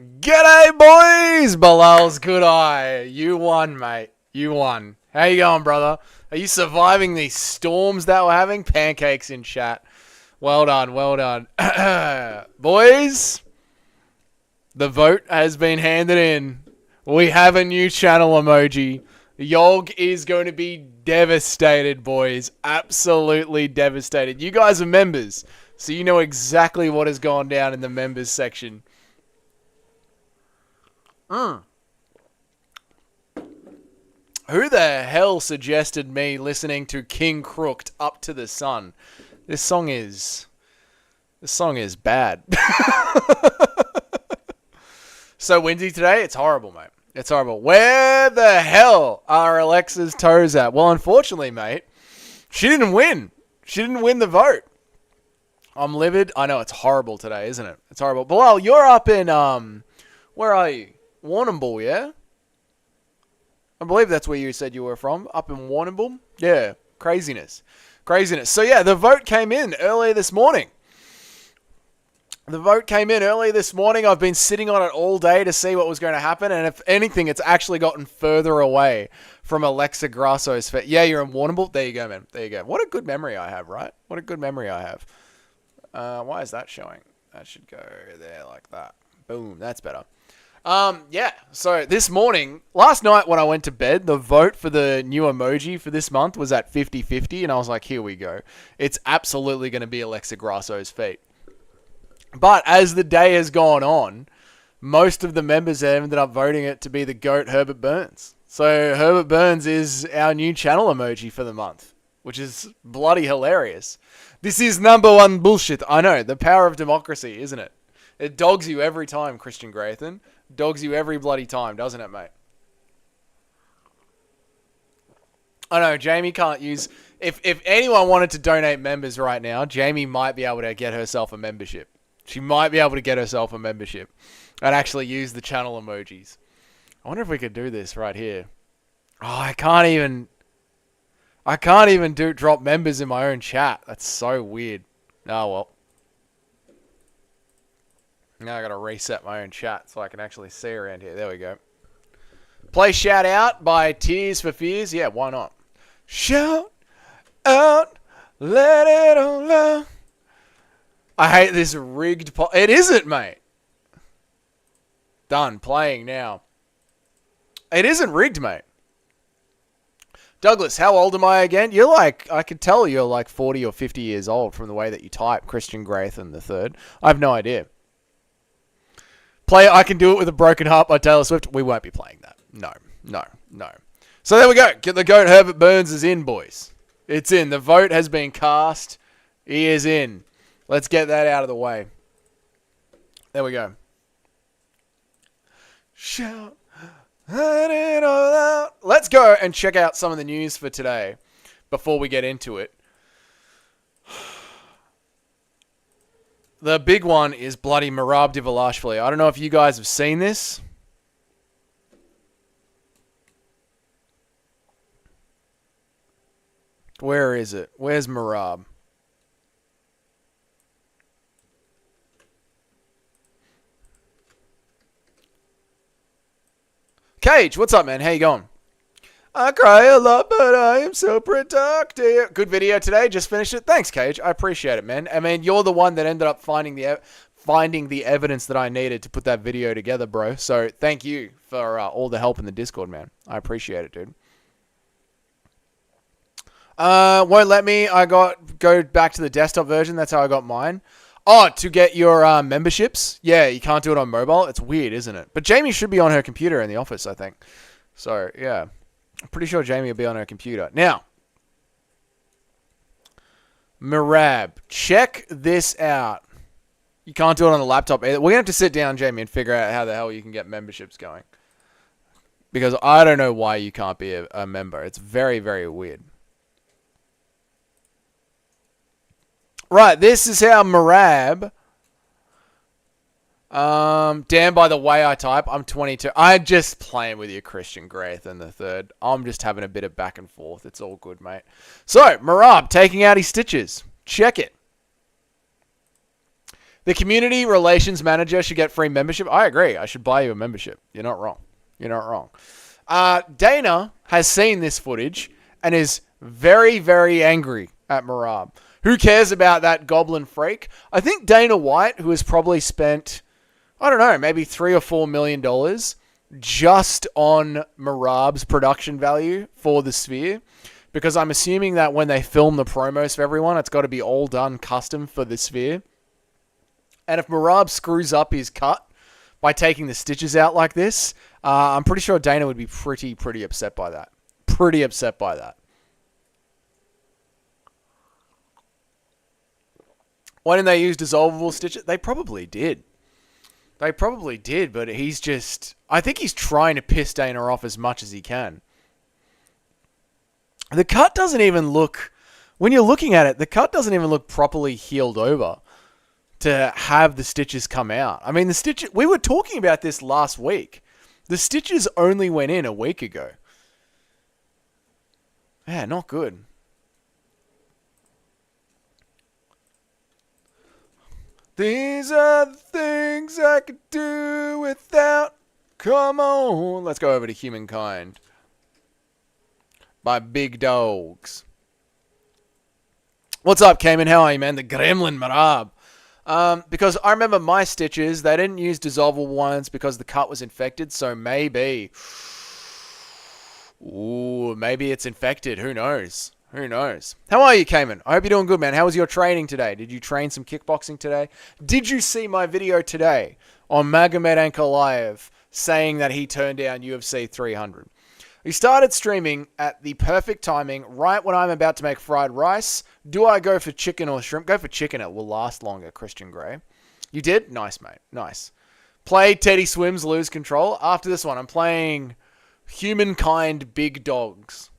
G'day, boys! Bilal's good eye. You won, mate. You won. How you going, brother? Are you surviving these storms that we're having? Pancakes in chat. Well done, well done. Boys, the vote has been handed in. We have a new channel emoji. Yog is going to be devastated, boys. Absolutely devastated. You guys are members, so you know exactly what has gone down in the members section. Who the hell suggested me listening to King Crooked Up to the Sun? This song is bad. So windy today, it's horrible, mate. It's horrible. Where the hell are Alexa's toes at? Well, unfortunately, mate, she didn't win. She didn't win the vote. I'm livid. I know, it's horrible today, isn't it? It's horrible. Bilal, you're up in, where are you? Warrnambool, yeah? I believe that's where you said you were from. Up in Warrnambool? Yeah. Craziness. Craziness. So, yeah, the vote came in earlier this morning. I've been sitting on it all day to see what was going to happen. And if anything, it's actually gotten further away from Alexa Grasso's face. Yeah, you're in Warrnambool? There you go, man. There you go. What a good memory I have, right? What a good memory I have. Why is that showing? That should go there like that. Boom. That's better. Yeah, so this morning, last night when I went to bed, the vote for the new emoji for this month was at 50-50, and I was like, here we go. It's absolutely going to be Alexa Grasso's feet. But as the day has gone on, most of the members have ended up voting it to be the GOAT Herbert Burns. So Herbert Burns is our new channel emoji for the month, which is bloody hilarious. This is number one bullshit. I know, the power of democracy, isn't it? It dogs you every time, Christian Graythan. Dogs you every bloody time, doesn't it, mate? I know, Jamie can't use... If anyone wanted to donate members right now, Jamie might be able to get herself a membership. She might be able to get herself a membership and actually use the channel emojis. I wonder if we could do this right here. Oh, I can't even drop members in my own chat. That's so weird. Oh, well. Now I gotta reset my own chat so I can actually see around here. There we go. Play Shout Out by Tears for Fears. Yeah, why not? Shout out, let it all out. I hate this rigged It isn't, mate. Done. Playing now. It isn't rigged, mate. Douglas, how old am I again? You're like, I could tell you're like 40 or 50 years old from the way that you type Christian Graythan the third. I have no idea. Play I Can Do It With a Broken Heart by Taylor Swift. We won't be playing that. No. So there we go. Get the GOAT Herbert Burns is in, boys. It's in. The vote has been cast. He is in. Let's get that out of the way. There we go. Shout, let it all out. Let's go and check out some of the news for today before we get into it. The big one is bloody Merab Dvalishvili. I don't know if you guys have seen this. Where is it? Where's Merab? Cage, what's up, man? How you going? I cry a lot, but I am so productive. Good video today. Just finished it. Thanks, Cage. I appreciate it, man. I mean, you're the one that ended up finding the evidence that I needed to put that video together, bro. So thank you for all the help in the Discord, man. I appreciate it, dude. Won't let me. Go back to the desktop version. That's how I got mine. Oh, to get your memberships? Yeah, you can't do it on mobile. It's weird, isn't it? But Jamie should be on her computer in the office, I think. So, yeah. I'm pretty sure Jamie will be on her computer. Now, Merab, check this out. You can't do it on the laptop either. We're going to have to sit down, Jamie, and figure out how the hell you can get memberships going. Because I don't know why you can't be a member. It's very, very weird. Right, this is how Merab... damn, by the way I type, I'm 22. I'm just playing with you, Christian Graythan the third. I'm just having a bit of back and forth. It's all good, mate. So, Merab taking out his stitches. Check it. The community relations manager should get free membership. I agree. I should buy you a membership. You're not wrong. You're not wrong. Dana has seen this footage and is very, very angry at Merab. Who cares about that goblin freak? I think Dana White, who has probably spent, I don't know, maybe $3 or $4 million just on Merab's production value for the Sphere, because I'm assuming that when they film the promos for everyone, it's got to be all done custom for the Sphere. And if Merab screws up his cut by taking the stitches out like this, I'm pretty sure Dana would be pretty upset by that. Pretty upset by that. Why didn't they use dissolvable stitches? They probably did. They probably did, but he's just... I think he's trying to piss Dana off as much as he can. The cut doesn't even look... When you're looking at it, the cut doesn't even look properly healed over to have the stitches come out. I mean, the stitches... We were talking about this last week. The stitches only went in a week ago. Yeah, not good. These are the things I could do without. Come on. Let's go over to Humankind by Big Dogs. What's up, Cayman? How are you, man? The Gremlin Merab. Because I remember my stitches, they didn't use dissolvable ones because the cut was infected, so maybe... Ooh, maybe it's infected. Who knows? Who knows? How are you, Cayman? I hope you're doing good, man. How was your training today? Did you train some kickboxing today? Did you see my video today on Magomed Ankalaev saying that he turned down UFC 300? He started streaming at the perfect timing, right when I'm about to make fried rice. Do I go for chicken or shrimp? Go for chicken. It will last longer, Christian Grey. You did? Nice, mate. Nice. Play Teddy Swims, Lose Control. After this one, I'm playing Humankind Big Dogs.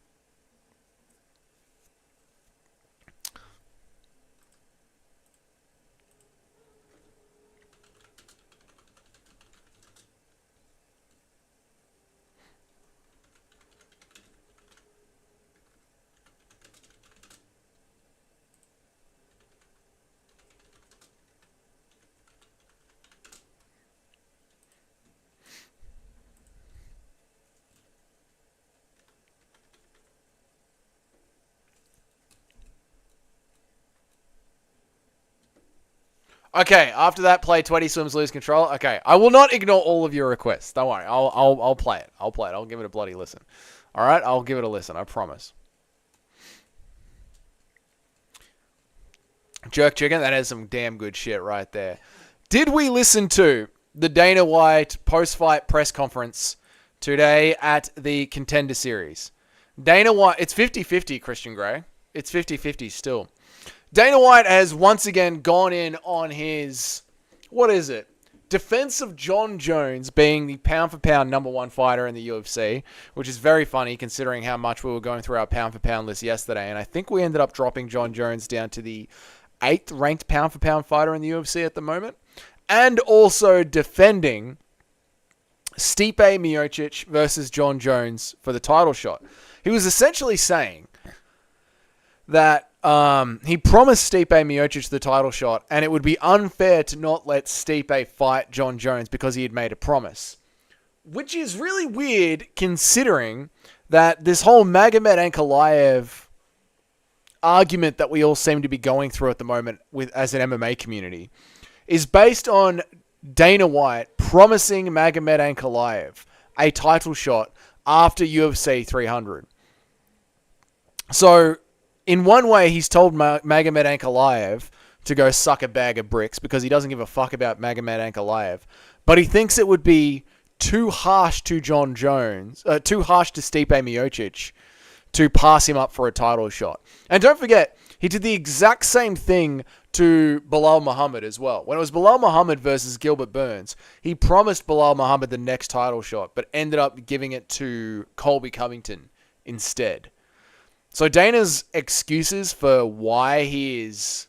Okay, after that, play 20 Swims, Lose Control. Okay, I will not ignore all of your requests. Don't worry, I'll play it. I'll play it. I'll give it a bloody listen. All right, I'll give it a listen. I promise. Jerk Chicken, that has some damn good shit right there. Did we listen to the Dana White post-fight press conference today at the Contender Series? Dana White, it's 50-50, Christian Grey. It's 50-50 still. Dana White has once again gone in on his, what is it? Defense of Jon Jones being the pound-for-pound #1 fighter in the UFC, which is very funny considering how much we were going through our pound-for-pound list yesterday. And I think we ended up dropping Jon Jones down to the 8th ranked pound-for-pound fighter in the UFC at the moment. And also defending Stipe Miocic versus Jon Jones for the title shot. He was essentially saying that he promised Stipe Miocic the title shot, and it would be unfair to not let Stipe fight Jon Jones because he had made a promise. Which is really weird considering that this whole Magomed Ankalaev argument that we all seem to be going through at the moment with as an MMA community is based on Dana White promising Magomed Ankalaev a title shot after UFC 300. So, in one way, he's told Magomed Ankalaev to go suck a bag of bricks because he doesn't give a fuck about Magomed Ankalaev. But he thinks it would be too harsh to Jon Jones, too harsh to Stipe Miocic to pass him up for a title shot. And don't forget, he did the exact same thing to Bilal Muhammad as well. When it was Bilal Muhammad versus Gilbert Burns, he promised Bilal Muhammad the next title shot, but ended up giving it to Colby Covington instead. So Dana's excuses for why he is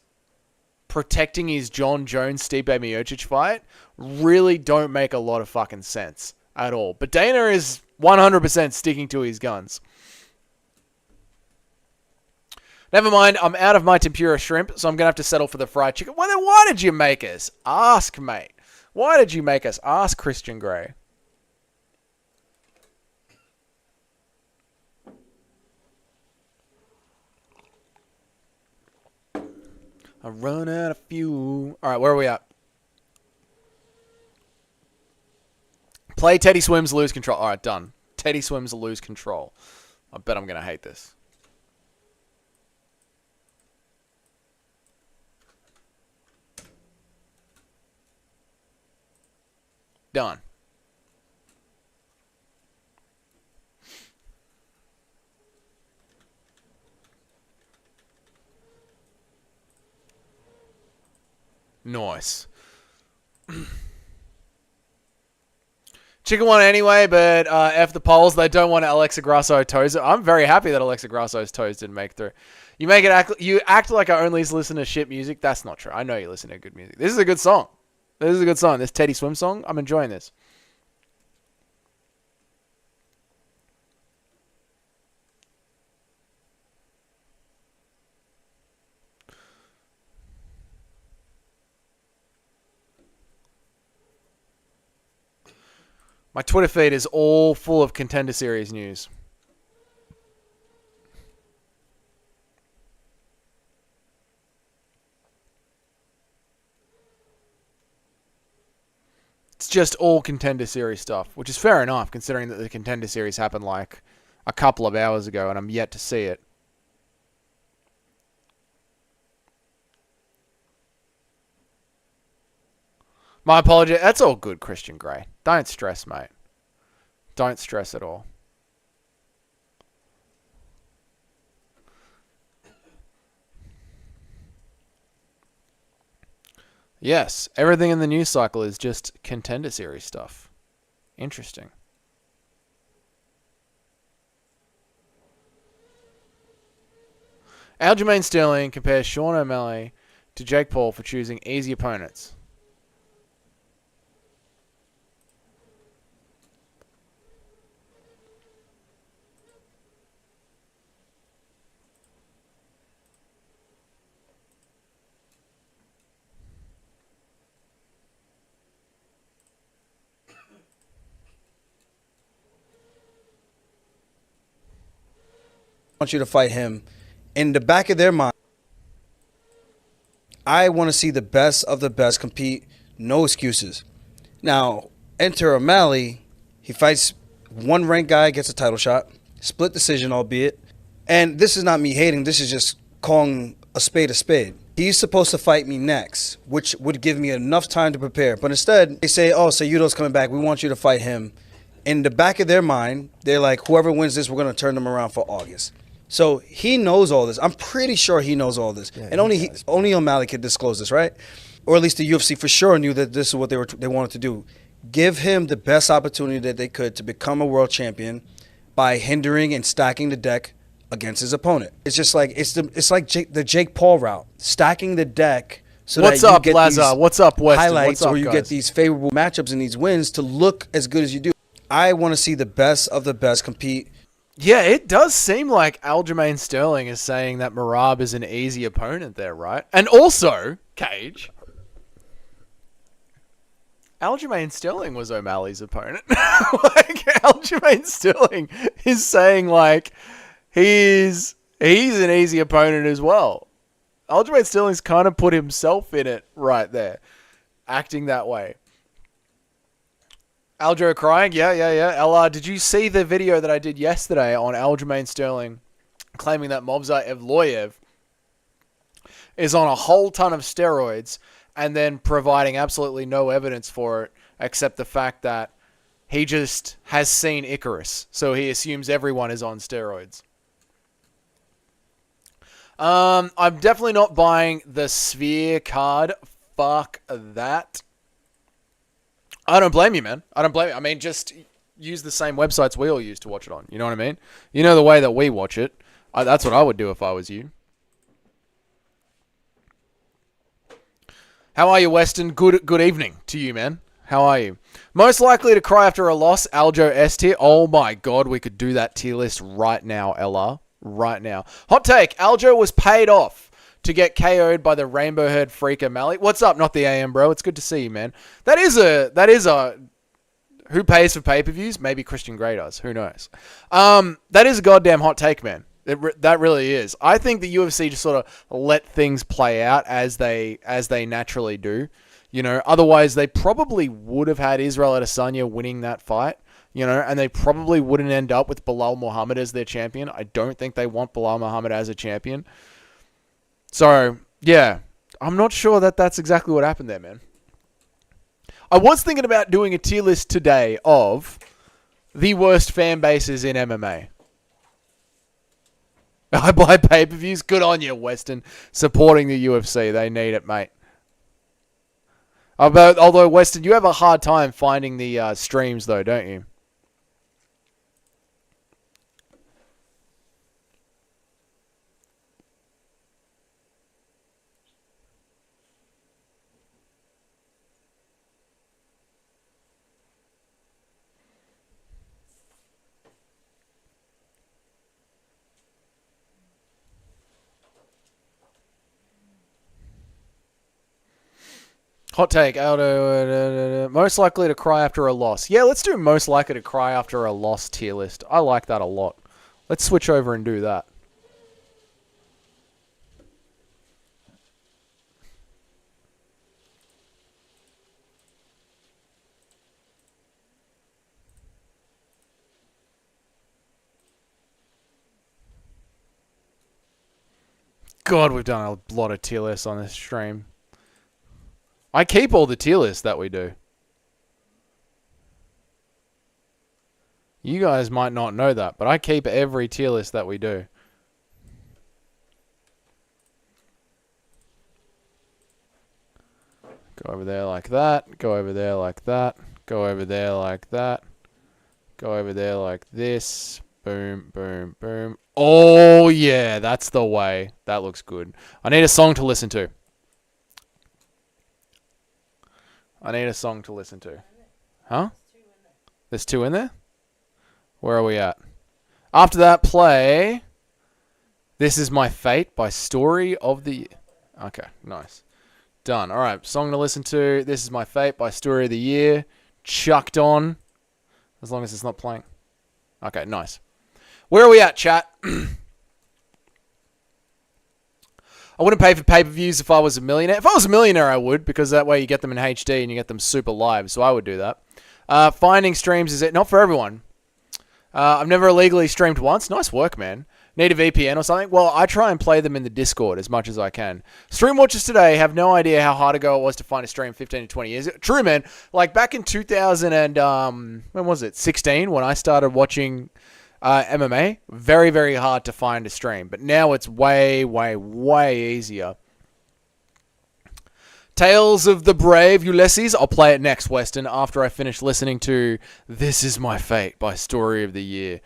protecting his Jon Jones-Stipe Miocic fight really don't make a lot of fucking sense at all. But Dana is 100% sticking to his guns. Never mind, I'm out of my tempura shrimp, so I'm going to have to settle for the fried chicken. Well, then why did you make us? Ask, mate. Why did you make us? Ask Christian Grey. I run out of fuel. All right, where are we at? Play Teddy Swims, lose control. All right, done. Teddy Swims, lose control. I bet I'm going to hate this. Done. Nice. Chicken one anyway, but F the polls. They don't want Alexa Grasso toes. I'm very happy that Alexa Grasso's toes didn't make through. You act like I only listen to shit music. That's not true. I know you listen to good music. This is a good song. This Teddy Swim song, I'm enjoying this. My Twitter feed is all full of Contender Series news. It's just all Contender Series stuff, which is fair enough, considering that the Contender Series happened like a couple of hours ago, and I'm yet to see it. My apology. That's all good, Christian Grey. Don't stress, mate. Don't stress at all. Yes, everything in the news cycle is just Contender Series stuff. Interesting. Aljamain Sterling compares Sean O'Malley to Jake Paul for choosing easy opponents. Want you to fight him. In the back of their mind, I want to see the best of the best compete. No excuses. Now, enter O'Malley. He fights one ranked guy, gets a title shot. Split decision, albeit. And this is not me hating. This is just calling a spade a spade. He's supposed to fight me next, which would give me enough time to prepare. But instead, they say, oh, Sayudo's coming back. We want you to fight him. In the back of their mind, they're like, whoever wins this, we're going to turn them around for August. So he knows all this. I'm pretty sure he knows all this. Yeah, and only O'Malley could disclose this, right? Or at least the UFC for sure knew that this is what they wanted to do. Give him the best opportunity that they could to become a world champion by hindering and stacking the deck against his opponent. It's just like the Jake Paul route, stacking the deck so What's that you up, get Laza? these What's up, Weston? highlights What's up, or you guys? get these favorable matchups and these wins to look as good as you do. I want to see the best of the best compete. Yeah, it does seem like Aljamain Sterling is saying that Merab is an easy opponent there, right? And also, Cage, Aljamain Sterling was O'Malley's opponent. Like, Aljamain Sterling is saying, like, he's an easy opponent as well. Aljamain Sterling's kind of put himself in it right there, acting that way. Aljo crying, yeah. LR, did you see the video that I did yesterday on Aljamain Sterling claiming that Movsar Evloev is on a whole ton of steroids and then providing absolutely no evidence for it except the fact that he just has seen Icarus, so he assumes everyone is on steroids. I'm definitely not buying the Sphere card. Fuck that. I don't blame you, man. I don't blame you. I mean, just use the same websites we all use to watch it on. You know what I mean? You know the way that we watch it. That's what I would do if I was you. How are you, Weston? Good evening to you, man. How are you? Most likely to cry after a loss, Aljo S tier. Oh my god, we could do that tier list right now, LR. right now. Hot take. Aljo was paid off to get KO'd by the rainbow haired freak O'Malley. What's up, not the AM, bro? It's good to see you, man. That is a who pays for pay-per-views? Maybe Christian Grey does. Who knows? That is a goddamn hot take, man. That really is. I think the UFC just sort of let things play out as they naturally do. You know, otherwise they probably would have had Israel Adesanya winning that fight. You know, and they probably wouldn't end up with Bilal Muhammad as their champion. I don't think they want Bilal Muhammad as a champion. So, yeah, I'm not sure that that's exactly what happened there, man. I was thinking about doing a tier list today of the worst fan bases in MMA. I buy pay-per-views. Good on you, Weston. Supporting the UFC. They need it, mate. Although, Weston, you have a hard time finding the streams, though, don't you? Hot take. Aldo, most likely to cry after a loss. Yeah, let's do most likely to cry after a loss tier list. I like that a lot. Let's switch over and do that. God, we've done a lot of tier lists on this stream. I keep all the tier lists that we do. You guys might not know that, but I keep every tier list that we do. Go over there like that. Go over there like that. Go over there like that. Go over there like this. Boom, boom, boom. Oh, yeah, that's the way. That looks good. I need a song to listen to. Huh? There's two in there? Where are we at? After that, play This Is My Fate by Story of the... Okay, nice. Done. All right, song to listen to. This Is My Fate by Story of the Year. Chucked on. As long as it's not playing. Okay, nice. Where are we at, chat? I wouldn't pay for pay-per-views if I was a millionaire. If I was a millionaire, I would, because that way you get them in HD and you get them super live, so I would do that. Finding streams is not for everyone. I've never illegally streamed once. Nice work, man. Need a VPN or something? Well, I try and play them in the Discord as much as I can. Stream watchers today have no idea how hard ago it was to find a stream 15 to 20 years. True, man. Like back in 2000 and, when was it? 16, when I started watching MMA, very, very hard to find a stream. But now it's way, way, way easier. Tales of the Brave Ulysses. I'll play it next, Weston, after I finish listening to This Is My Fate by Story of the Year.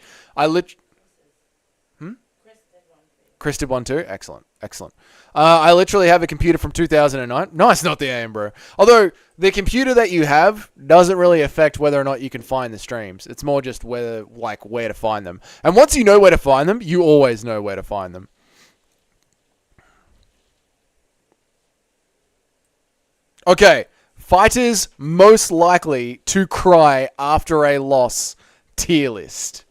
Chris did one too? Excellent. Excellent. I literally have a computer from 2009. Nice, not the AM, bro. Although, the computer that you have doesn't really affect whether or not you can find the streams. It's more just where to find them. And once you know where to find them, you always know where to find them. Okay. Fighters most likely to cry after a loss tier list.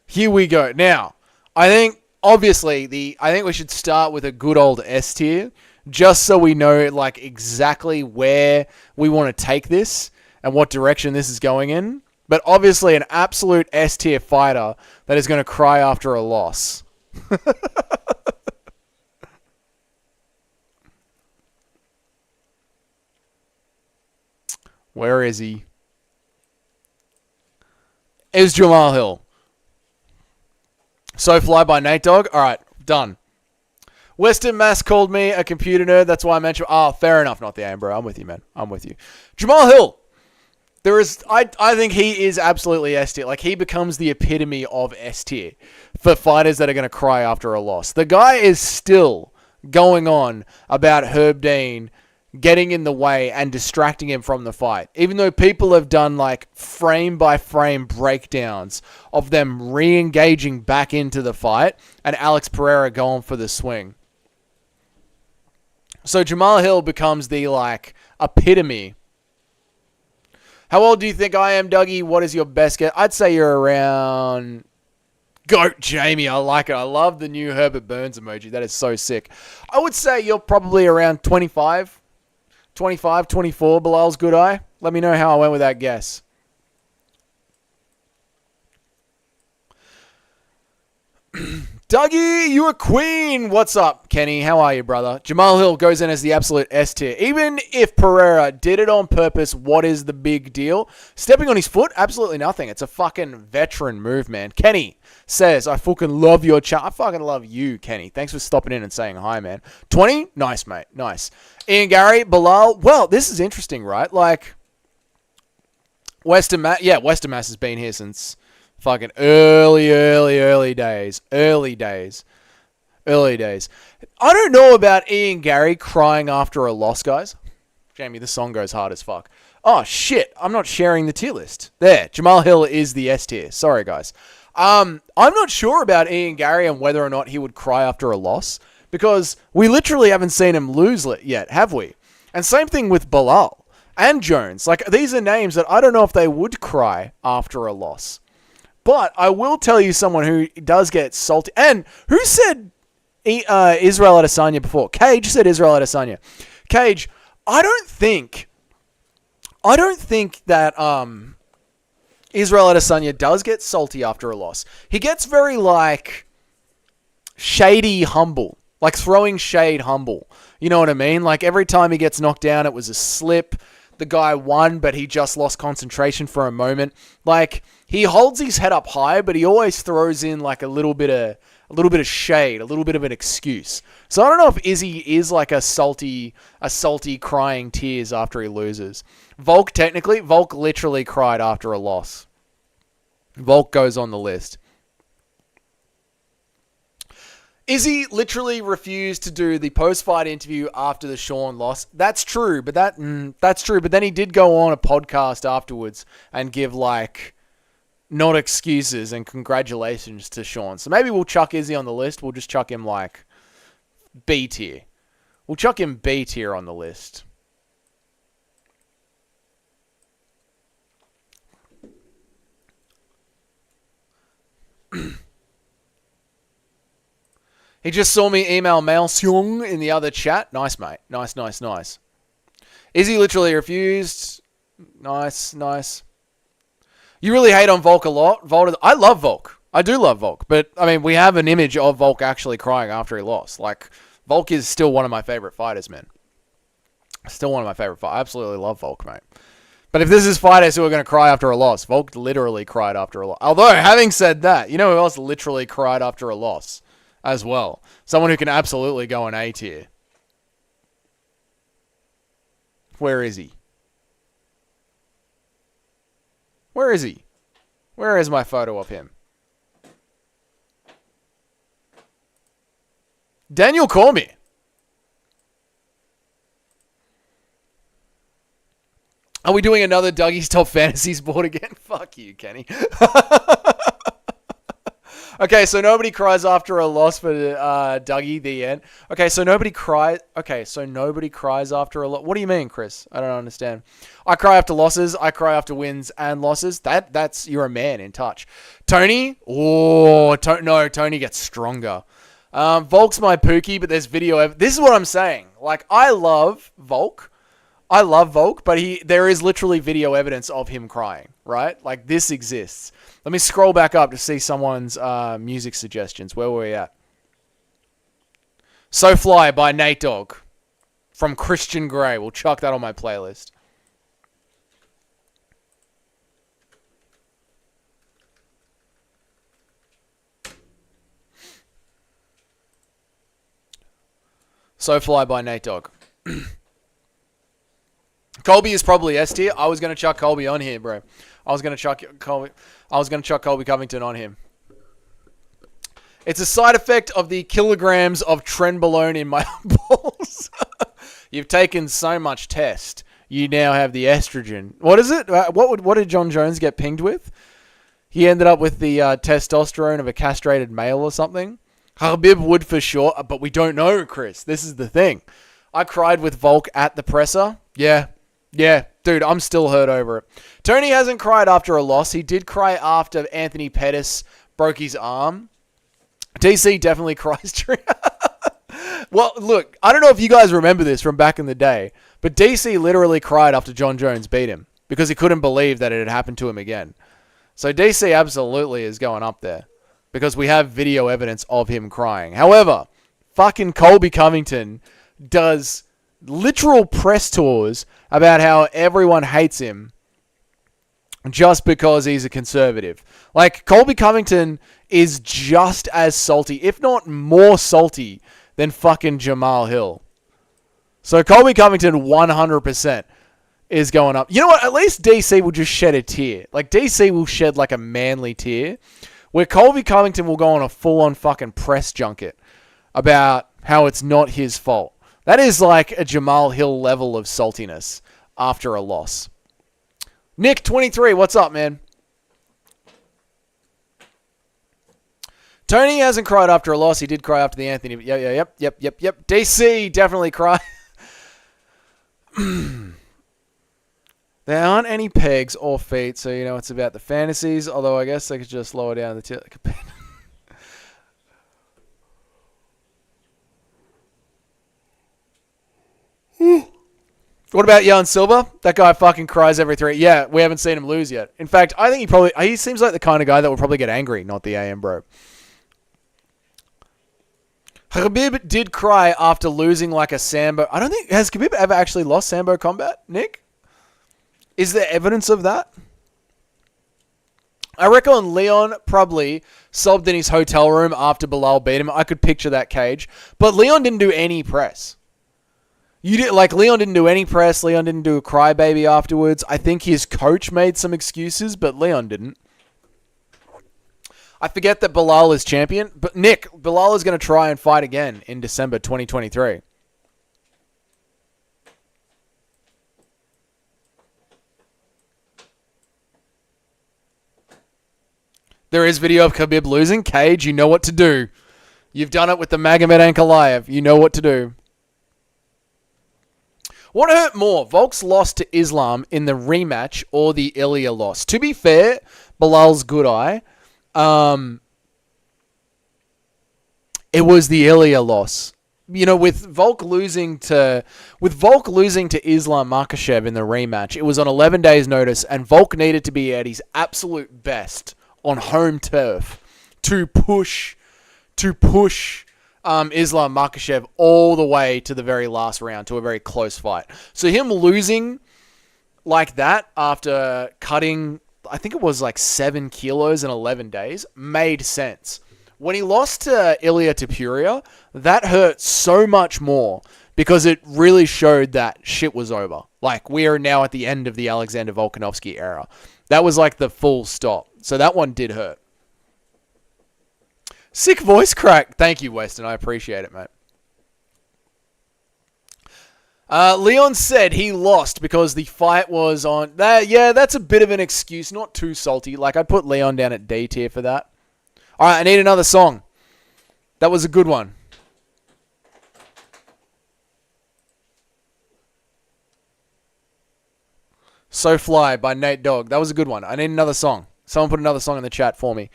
Here we go. Now, I think we should start with a good old S tier, just so we know exactly where we want to take this and what direction this is going in. But obviously an absolute S tier fighter that is going to cry after a loss. Where is he? Is Jamal Hill. SoFly by Nate Dogg. All right, done. Western Mass called me a computer nerd. That's why I mentioned... Oh, fair enough. Not the aim, bro. I'm with you, man. I'm with you. Jamal Hill. I think he is absolutely S tier. He becomes the epitome of S tier for fighters that are going to cry after a loss. The guy is still going on about Herb Dean getting in the way and distracting him from the fight. Even though people have done like frame by frame breakdowns of them re-engaging back into the fight and Alex Pereira going for the swing. So Jamal Hill becomes the like epitome. How old do you think I am, Dougie? What is your best guess? I'd say you're around... Goat Jamie, I like it. I love the new Herbert Burns emoji. That is so sick. I would say you're probably around 25. 25, 24, Bilal's good eye. Let me know how I went with that guess. Dougie, you a queen. What's up, Kenny? How are you, brother? Jamal Hill goes in as the absolute S tier. Even if Pereira did it on purpose, what is the big deal? Stepping on his foot? Absolutely nothing. It's a fucking veteran move, man. Kenny says, I fucking love your chat. I fucking love you, Kenny. Thanks for stopping in and saying hi, man. 20? Nice, mate. Nice. Ian Gary, Bilal. Well, this is interesting, right? Like, Western Mass has been here since fucking early days. Early days. I don't know about Ian Gary crying after a loss, guys. Jamie, the song goes hard as fuck. Oh, shit. I'm not sharing the tier list. There. Jamal Hill is the S tier. Sorry, guys. I'm not sure about Ian Gary and whether or not he would cry after a loss because we literally haven't seen him lose yet, have we? And same thing with Bilal and Jones. Like, these are names that I don't know if they would cry after a loss. But I will tell you someone who does get salty. And who said Israel Adesanya before? Cage said Israel Adesanya. Cage, I don't think that Israel Adesanya does get salty after a loss. He gets very, like, shady humble. Like, throwing shade humble. You know what I mean? Like, every time he gets knocked down, it was a slip. The guy won, but he just lost concentration for a moment. Like, he holds his head up high, but he always throws in, like, a little bit of shade, a little bit of an excuse. So I don't know if Izzy is, like, a salty crying tears after he loses. Volk literally cried after a loss. Volk goes on the list. Izzy literally refused to do the post-fight interview after the Sean loss. That's true, but that's true. But then he did go on a podcast afterwards and give, like, not excuses and congratulations to Sean. So maybe we'll chuck Izzy on the list. We'll just chuck him, like, B tier. We'll chuck him B tier on the list. He just saw me email Mail Seung in the other chat. Nice, mate. Nice. Izzy literally refused. Nice. You really hate on Volk a lot. I love Volk. I do love Volk. But, I mean, we have an image of Volk actually crying after he lost. Like, Volk is still one of my favorite fighters, man. Still one of my favorite fighters. I absolutely love Volk, mate. But if this is fighters who are going to cry after a loss, Volk literally cried after a loss. Although, having said that, you know who else literally cried after a loss as well? Someone who can absolutely go an A tier. Where is he? Where is he? Where is my photo of him? Daniel Cormier. Are we doing another Dougie's Top Fantasies board again? Fuck you, Kenny. Okay, so nobody cries after a loss for Dougie, the end. Okay, so nobody cries after a loss. What do you mean, Chris? I don't understand. I cry after losses. I cry after wins and losses. That's you're a man in touch. Tony? Oh, no, Tony gets stronger. Volk's my Pookie, but there's video. This is what I'm saying. Like, I love Volk, but there is literally video evidence of him crying, right? Like, this exists. Let me scroll back up to see someone's music suggestions. Where were we at? So Fly by Nate Dogg from Christian Grey. We'll chuck that on my playlist. So Fly by Nate Dogg. Colby is probably S tier. I was going to chuck Colby on here, bro. I was going to chuck Colby Covington on him. It's a side effect of the kilograms of trenbolone in my balls. You've taken so much test. You now have the estrogen. What is it? What did Jon Jones get pinged with? He ended up with the testosterone of a castrated male or something. Khabib would for sure, but we don't know, Chris. This is the thing. I cried with Volk at the presser. Yeah, dude, I'm still hurt over it. Tony hasn't cried after a loss. He did cry after Anthony Pettis broke his arm. DC definitely cries during... Well, look, I don't know if you guys remember this from back in the day, but DC literally cried after Jon Jones beat him because he couldn't believe that it had happened to him again. So DC absolutely is going up there because we have video evidence of him crying. However, fucking Colby Covington does literal press tours about how everyone hates him just because he's a conservative. Like, Colby Covington is just as salty, if not more salty, than fucking Jamal Hill. So Colby Covington 100% is going up. You know what? At least DC will just shed a tear. Like, DC will shed like a manly tear, where Colby Covington will go on a full-on fucking press junket about how it's not his fault. That is like a Jamal Hill level of saltiness after a loss. Nick, 23, what's up, man? Tony hasn't cried after a loss. He did cry after the Anthony. Yep. DC definitely cried. There aren't any pegs or feet, so you know it's about the fantasies. Although I guess they could just lower down the tier. What about Jan Silva? That guy fucking cries every 3. Yeah, we haven't seen him lose yet. In fact, I think he seems like the kind of guy that would probably get angry, not the AM bro. Khabib did cry after losing like a Sambo. I don't think... Has Khabib ever actually lost Sambo combat, Nick? Is there evidence of that? I reckon Leon probably sobbed in his hotel room after Bilal beat him. I could picture that cage. But Leon didn't do any press. Leon didn't do any press. Leon didn't do a crybaby afterwards. I think his coach made some excuses, but Leon didn't. I forget that Bilal is champion, but Nick, Bilal is going to try and fight again in December 2023. There is video of Khabib losing. Cage, you know what to do. You've done it with the Magomed Ankalaev. You know what to do. What hurt more, Volk's loss to Islam in the rematch or the Ilya loss? To be fair, Bilal's good eye. It was the Ilya loss. You know, with Volk losing to Islam Makhachev in the rematch, it was on 11 days' notice, and Volk needed to be at his absolute best on home turf to push Islam Makhachev all the way to the very last round, to a very close fight. So him losing like that after cutting, I think it was like 7 kilos in 11 days, made sense. When he lost to Ilya Topuria, that hurt so much more because it really showed that shit was over. Like, we are now at the end of the Alexander Volkanovski era. That was like the full stop. So that one did hurt. Sick voice crack. Thank you, Weston. I appreciate it, mate. Leon said he lost because the fight was on... Yeah, that's a bit of an excuse. Not too salty. Like, I'd put Leon down at D tier for that. All right, I need another song. That was a good one. So Fly by Nate Dogg. That was a good one. I need another song. Someone put another song in the chat for me.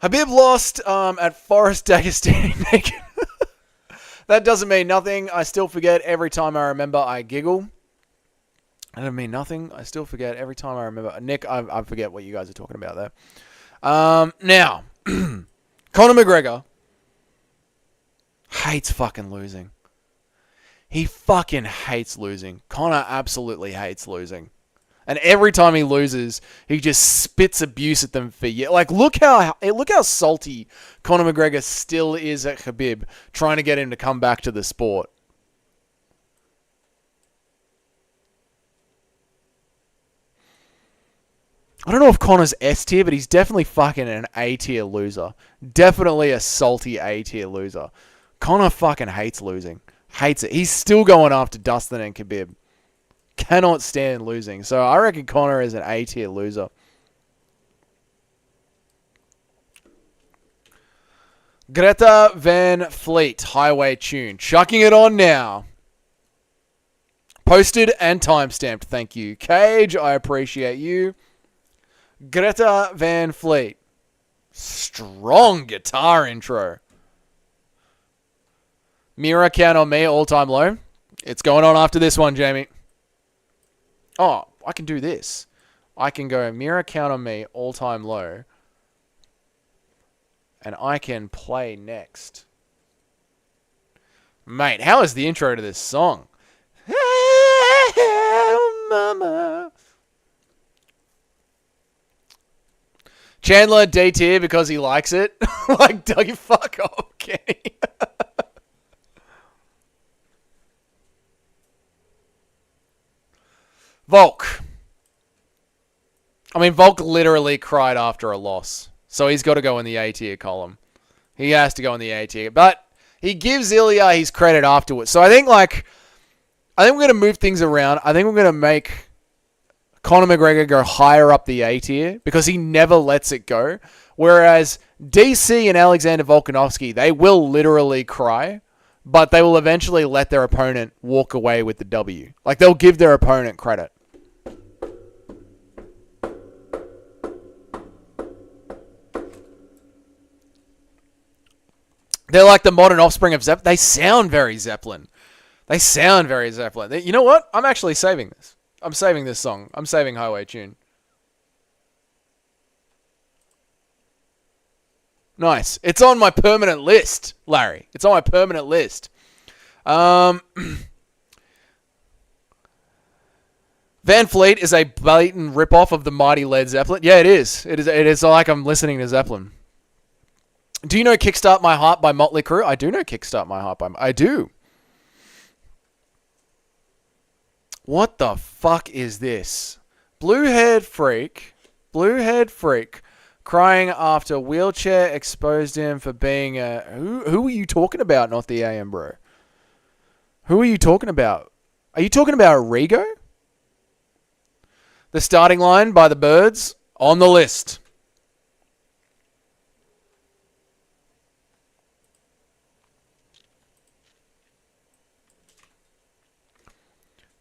Habib lost at Forest Dagestani naked. That doesn't mean nothing. I still forget every time I remember. I giggle. That doesn't mean nothing. I still forget every time I remember. Nick, I forget what you guys are talking about there. Now, Conor McGregor hates fucking losing. He fucking hates losing. Conor absolutely hates losing. And every time he loses, he just spits abuse at them for years. Like, look how salty Conor McGregor still is at Khabib, trying to get him to come back to the sport. I don't know if Conor's S tier, but he's definitely fucking an A tier loser. Definitely a salty A tier loser. Conor fucking hates losing. Hates it. He's still going after Dustin and Khabib. Cannot stand losing. So I reckon Conor is an A-tier loser. Greta Van Fleet, Highway Tune. Chucking it on now. Posted and timestamped. Thank you. Cage, I appreciate you. Greta Van Fleet. Strong guitar intro. Mira Count on Me, all-time low. It's going on after this one, Jamie. Oh, I can do this. I can go Mira Count on Me, all-time low. And I can play next. Mate, how is the intro to this song? Mama. Chandler D tier because he likes it. Like, Dougie, fuck off, Kenny. Volk. I mean, Volk literally cried after a loss. So he's got to go in the A tier column. He has to go in the A tier. But he gives Ilya his credit afterwards. So I think we're going to move things around. I think we're going to make Conor McGregor go higher up the A tier because he never lets it go. Whereas DC and Alexander Volkanovski, they will literally cry, but they will eventually let their opponent walk away with the W. Like, they'll give their opponent credit. They're like the modern offspring of Zeppelin. They sound very Zeppelin. You know what? I'm actually saving this. I'm saving this song. I'm saving Highway Tune. Nice. It's on my permanent list, Larry. It's on my permanent list. Van Fleet is a blatant ripoff of the mighty Led Zeppelin. Yeah, it is. It is like I'm listening to Zeppelin. Do you know Kickstart My Heart by Motley Crue? I do know Kickstart My Heart I do. What the fuck is this? Blue-haired freak, crying after wheelchair exposed him for being a... Who are you talking about, not the AM bro? Who are you talking about? Are you talking about Rigo? The starting line by the Birds on the list.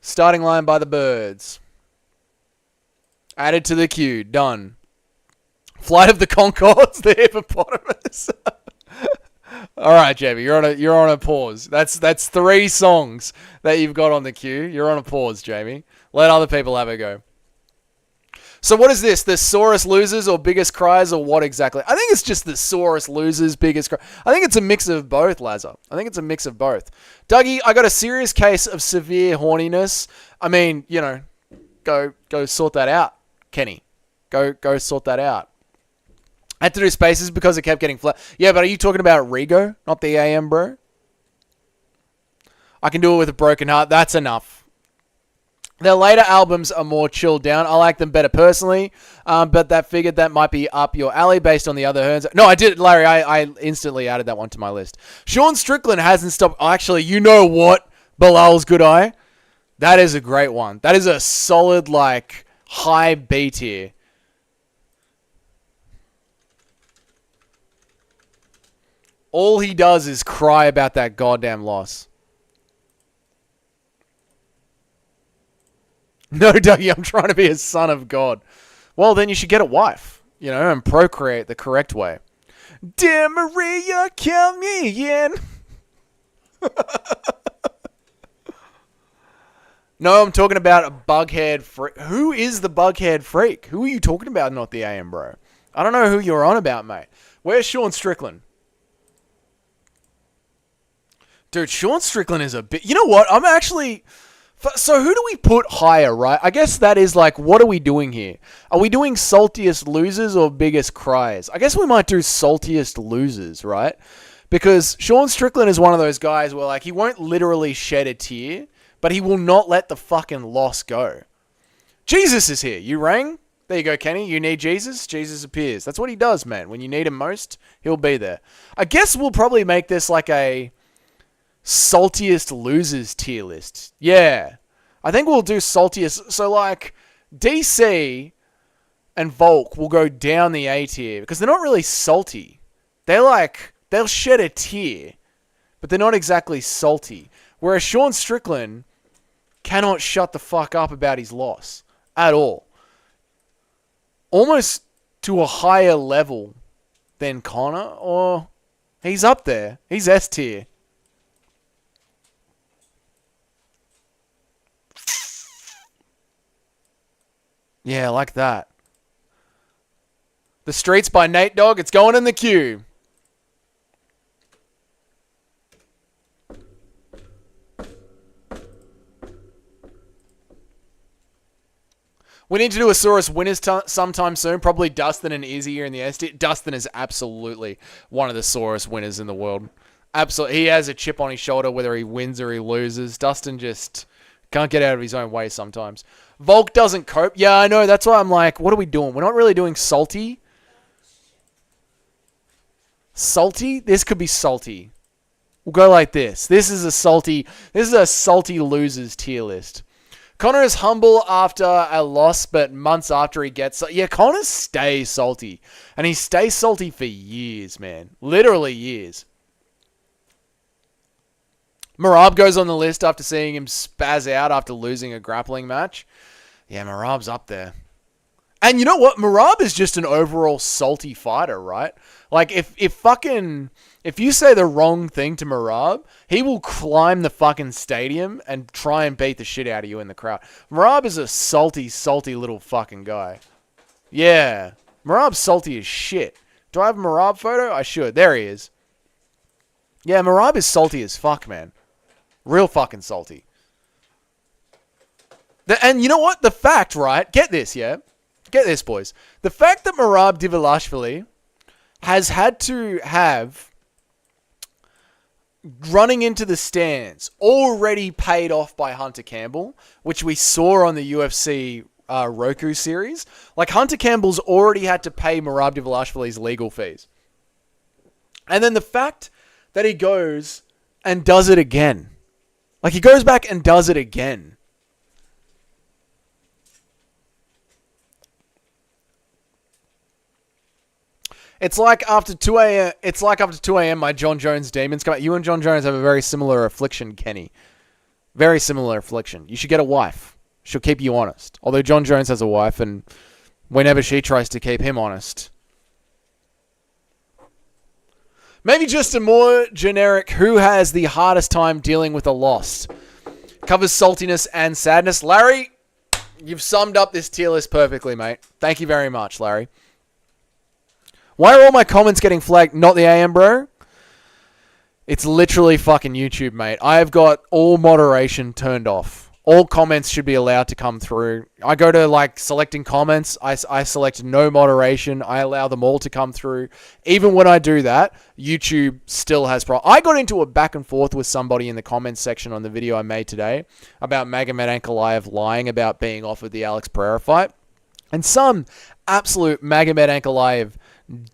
Starting line by the Birds. Added to the queue. Done. Flight of the Conchords, the hippopotamus. All right, Jamie, you're on a pause. That's 3 songs that you've got on the queue. You're on a pause, Jamie. Let other people have a go. So what is this? The sorest losers or biggest cries or what exactly? I think it's just the sorest losers, biggest cries. I think it's a mix of both, Lazar. I think it's a mix of both. Dougie, I got a serious case of severe horniness. I mean, go sort that out, Kenny. Go sort that out. I had to do spaces because it kept getting flat. Yeah, but are you talking about Rigo, not the AM, bro? I can do it with a broken heart. That's enough. Their later albums are more chilled down. I like them better personally, but that figured that might be up your alley based on the other Hearns. No, I did, Larry. I instantly added that one to my list. Sean Strickland hasn't stopped. Actually, you know what? Bilal's Good Eye. That is a great one. That is a solid, high B tier. All he does is cry about that goddamn loss. No, Dougie, I'm trying to be a son of God. Well, then you should get a wife, and procreate the correct way. Dear Maria, count me in. No, I'm talking about a bug-haired freak. Who is the bug-haired freak? Who are you talking about, not the AM, bro? I don't know who you're on about, mate. Where's Sean Strickland? Dude, Sean Strickland is a bit... You know what? I'm actually... So who do we put higher, right? I guess that is what are we doing here? Are we doing saltiest losers or biggest cries? I guess we might do saltiest losers, right? Because Sean Strickland is one of those guys where he won't literally shed a tear, but he will not let the fucking loss go. Jesus is here. You rang? There you go, Kenny. You need Jesus? Jesus appears. That's what he does, man. When you need him most, he'll be there. I guess we'll probably make this saltiest losers tier list. Yeah. I think we'll do saltiest. So, like, DC and Volk will go down the A tier because they're not really salty. They're like, they'll shed a tear, but they're not exactly salty. Whereas Sean Strickland cannot shut the fuck up about his loss at all. Almost to a higher level than Conor, or he's up there. He's S tier. Yeah, like that. The Streets by Nate Dogg. It's going in the queue. We need to do a Saurus winners sometime soon. Probably Dustin and Izzy here in the S tier. Dustin is absolutely one of the Saurus winners in the world. Absolutely. He has a chip on his shoulder whether he wins or he loses. Dustin just can't get out of his own way sometimes. Volk doesn't cope. Yeah, I know. That's why I'm like, what are we doing? We're not really doing salty. Salty? This could be salty. We'll go like this. This is a salty losers tier list. Conor is humble after a loss, but months after he gets... Yeah, Conor stays salty. And he stays salty for years, man. Literally years. Merab goes on the list after seeing him spaz out after losing a grappling match. Yeah, Merab's up there. And you know what? Merab is just an overall salty fighter, right? Like, if you say the wrong thing to Merab, he will climb the fucking stadium and try and beat the shit out of you in the crowd. Merab is a salty, salty little fucking guy. Yeah. Merab's salty as shit. Do I have a Merab photo? I should. There he is. Yeah, Merab is salty as fuck, man. Real fucking salty. And you know what? The fact, right? Get this, yeah? Get this, boys. The fact that Merab Dvalishvili has had to have running into the stands already paid off by Hunter Campbell, which we saw on the UFC Roku series. Like, Hunter Campbell's already had to pay Merab Dvalishvili's legal fees. And then the fact that he goes and does it again. Like, he goes back and does it again. It's like after 2 a.m. It's like after 2 a.m. my Jon Jones demons come out. You and Jon Jones have a very similar affliction, Kenny. Very similar affliction. You should get a wife. She'll keep you honest. Although Jon Jones has a wife, and whenever she tries to keep him honest. Maybe just a more generic, who has the hardest time dealing with a loss? Covers saltiness and sadness. Larry, you've summed up this tier list perfectly, mate. Thank you very much, Larry. Why are all my comments getting flagged? Not the AM, bro. It's literally fucking YouTube, mate. I have got all moderation turned off. All comments should be allowed to come through. I go to, like, selecting comments. I select no moderation. I allow them all to come through. Even when I do that, YouTube still has problems. I got into a back and forth with somebody in the comments section on the video I made today about Magomed Ankalaev lying about being offered the Alex Pereira fight. And some absolute Magomed Ankalaev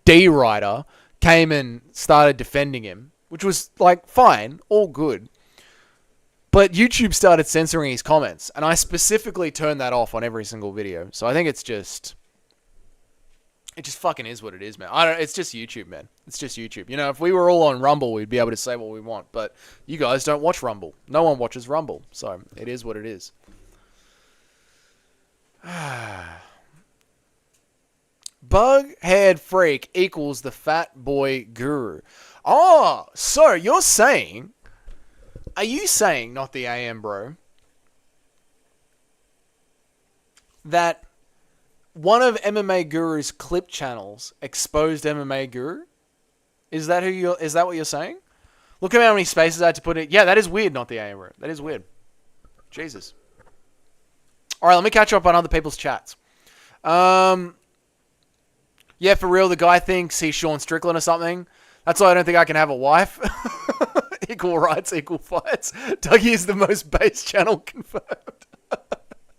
D-Rider came and started defending him, which was, like, fine, all good. But YouTube started censoring his comments, and I specifically turned that off on every single video. So I think it just fucking is what it is, man. It's just YouTube, man. It's just YouTube. You know, if we were all on Rumble, we'd be able to say what we want. But you guys don't watch Rumble. No one watches Rumble. So it is what it is. Bug-haired freak equals the fat boy guru. Oh, so you're saying... Are you saying, not the AM, bro, that one of MMA Guru's clip channels exposed MMA Guru? Is that what you're saying? Look at how many spaces I had to put it. Yeah, that is weird, not the AM, bro. That is weird. Jesus. All right, let me catch up on other people's chats. Yeah, for real, the guy thinks he's Sean Strickland or something. That's why I don't think I can have a wife. Equal rights, equal fights. Dougie is the most base channel confirmed.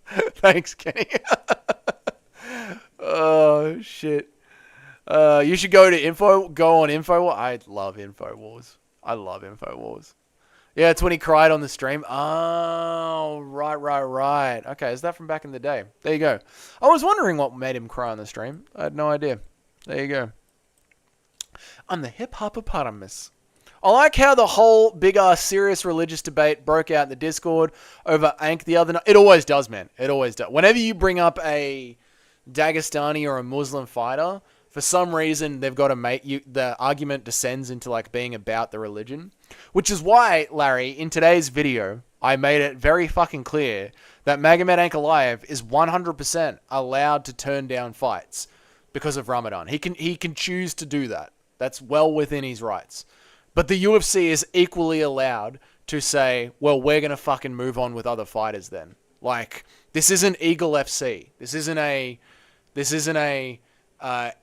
Thanks, Kenny. Oh, shit. You should go on Infowars. I love Infowars. Yeah, it's when he cried on the stream. Oh, right. Okay, is that from back in the day? There you go. I was wondering what made him cry on the stream. I had no idea. There you go. I'm the hip hoppopotamus. I like how the whole big ass serious religious debate broke out in the Discord over Ankh the other night. It always does, man. It always does. Whenever you bring up a Dagestani or a Muslim fighter, for some reason they've got to make you. The argument descends into like being about the religion, which is why, Larry, in today's video, I made it very fucking clear that Magomed Ankalaev is 100% allowed to turn down fights because of Ramadan. He can choose to do that. That's well within his rights. But the UFC is equally allowed to say, well, we're going to fucking move on with other fighters then. Like, this isn't Eagle FC. This isn't a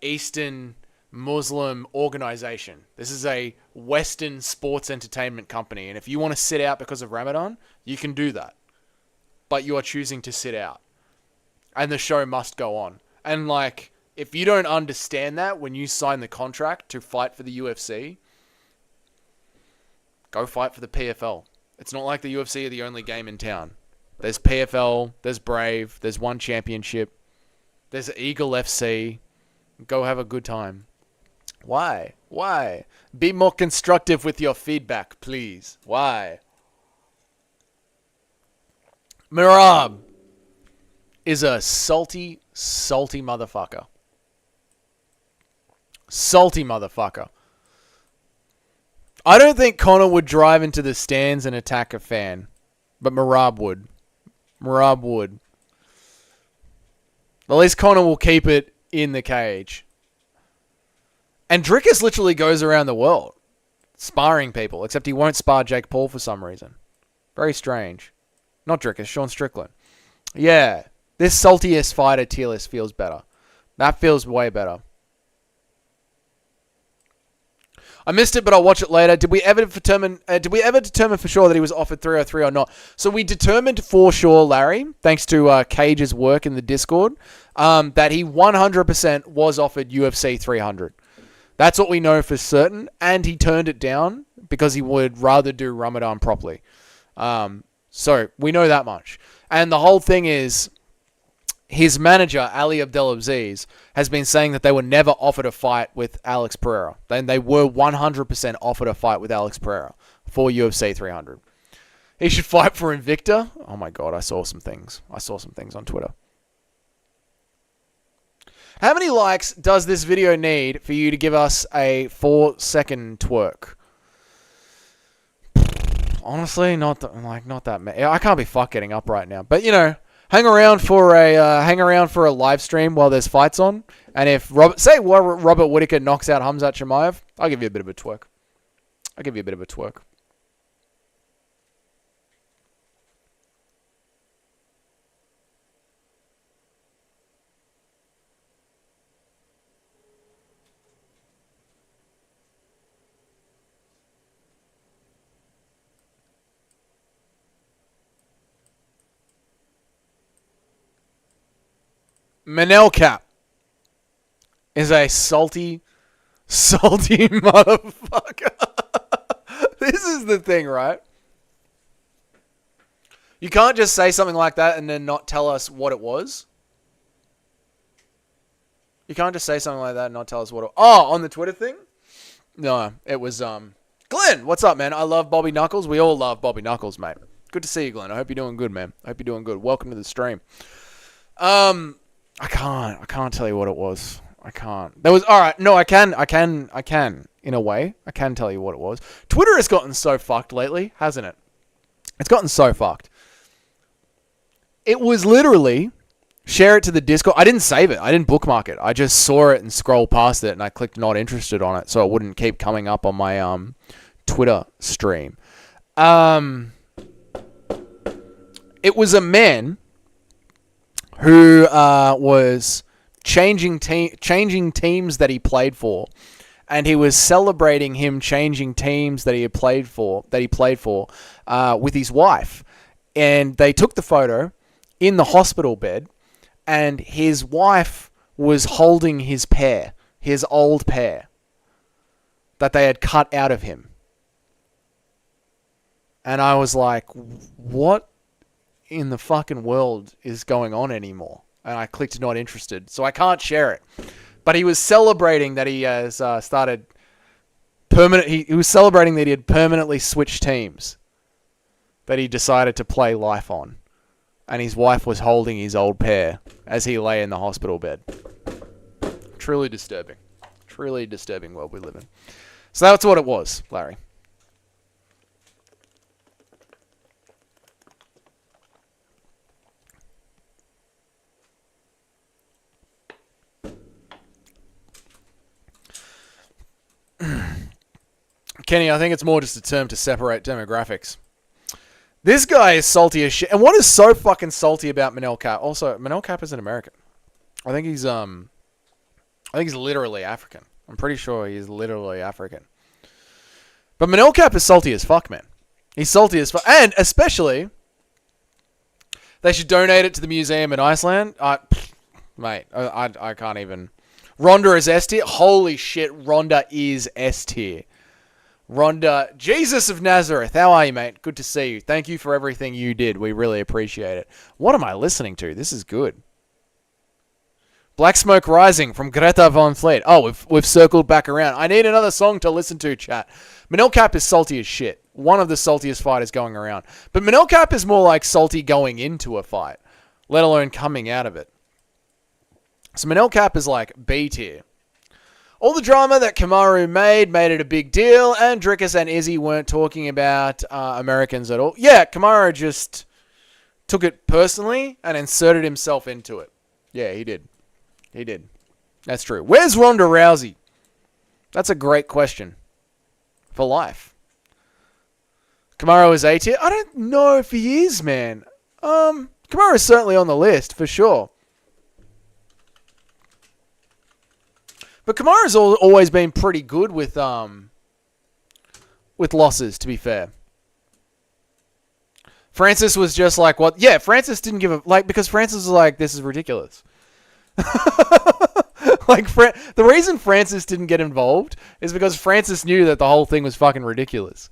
Eastern Muslim organization. This is a Western sports entertainment company. And if you want to sit out because of Ramadan, you can do that. But you are choosing to sit out. And the show must go on. And like, if you don't understand that when you sign the contract to fight for the UFC, go fight for the PFL. It's not like the UFC are the only game in town. There's PFL, there's Brave, there's One Championship, there's Eagle FC. Go have a good time. Why? Be more constructive with your feedback, please. Why? Mirab is a salty motherfucker. Salty motherfucker. I don't think Conor would drive into the stands and attack a fan. But Mirab would. At least Conor will keep it in the cage. And Drickus literally goes around the world sparring people, except he won't spar Jake Paul for some reason. Very strange. Not Drickus, Sean Strickland. Yeah, this saltiest fighter tier list feels better. That feels way better. I missed it, but I'll watch it later. Did we ever determine for sure that he was offered 303 or not? So we determined for sure, Larry, thanks to Cage's work in the Discord, that he 100% was offered UFC 300. That's what we know for certain, and he turned it down because he would rather do Ramadan properly. So we know that much. And the whole thing is, his manager, Ali Abdelaziz, has been saying that they were never offered a fight with Alex Pereira. Then they were 100% offered a fight with Alex Pereira for UFC 300. He should fight for Invicta. Oh my god, I saw some things on Twitter. How many likes does this video need for you to give us a 4-second twerk? Honestly, not that many. I can't be fuck getting up right now, but you know. Hang around for a live stream while there's fights on, and if Robert Whittaker knocks out Khamzat Chimaev, I'll give you a bit of a twerk. Manel Cap is a salty motherfucker. This is the thing, right? You can't just say something like that and then not tell us what it was. You can't just say something like that and not tell us what it was. Oh, on the Twitter thing? No, it was, Glenn, what's up, man? I love Bobby Knuckles. We all love Bobby Knuckles, mate. Good to see you, Glenn. I hope you're doing good, man. I hope you're doing good. Welcome to the stream. I can't tell you what it was. I can't. There was, alright, no, I can, in a way. I can tell you what it was. Twitter has gotten so fucked lately, hasn't it? It's gotten so fucked. It was literally, share it to the Discord. I didn't save it. I didn't bookmark it. I just saw it and scrolled past it and I clicked not interested on it so it wouldn't keep coming up on my Twitter stream. It was a man who was changing teams that he played for, and he was celebrating him changing teams that he played for with his wife, and they took the photo in the hospital bed, and his wife was holding his old pair that they had cut out of him, And I was like, what in the fucking world is going on anymore? And I clicked not interested. So I can't share it. But he was celebrating that he has started permanent. He was celebrating that he had permanently switched teams that he decided to play life on. And his wife was holding his old pair as he lay in the hospital bed. Truly disturbing. Truly disturbing world we live in. So that's what it was, Larry. Kenny, I think it's more just a term to separate demographics. This guy is salty as shit. And what is so fucking salty about Manel Kape? Also, Manel Kape is an American. I think he's literally African. I'm pretty sure he's literally African. But Manel Kape is salty as fuck, man. He's salty as fuck. And especially, they should donate it to the museum in Iceland. Mate, I can't even. Ronda is S tier. Holy shit, Ronda is S tier. Ronda, Jesus of Nazareth, how are you, mate? Good to see you. Thank you for everything you did. We really appreciate it. What am I listening to? This is good. Black Smoke Rising from Greta Von Fleet. Oh, we've circled back around. I need another song to listen to, chat. Manel Kape is salty as shit. One of the saltiest fighters going around. But Manel Kape is more like salty going into a fight, let alone coming out of it. So Manel Kape is like B tier. All the drama that Kamaru made it a big deal, and Drickus and Izzy weren't talking about Americans at all. Yeah, Kamaru just took it personally and inserted himself into it. Yeah, he did. He did. That's true. Where's Ronda Rousey? That's a great question. For life. Kamaru is A tier? I don't know if he is, man. Kamaru is certainly on the list, for sure. But Kamaru's always been pretty good with losses, to be fair. Francis was just like, what? Yeah, Francis didn't give a... Like, because Francis was like, this is ridiculous. Like, the reason Francis didn't get involved is because Francis knew that the whole thing was fucking ridiculous.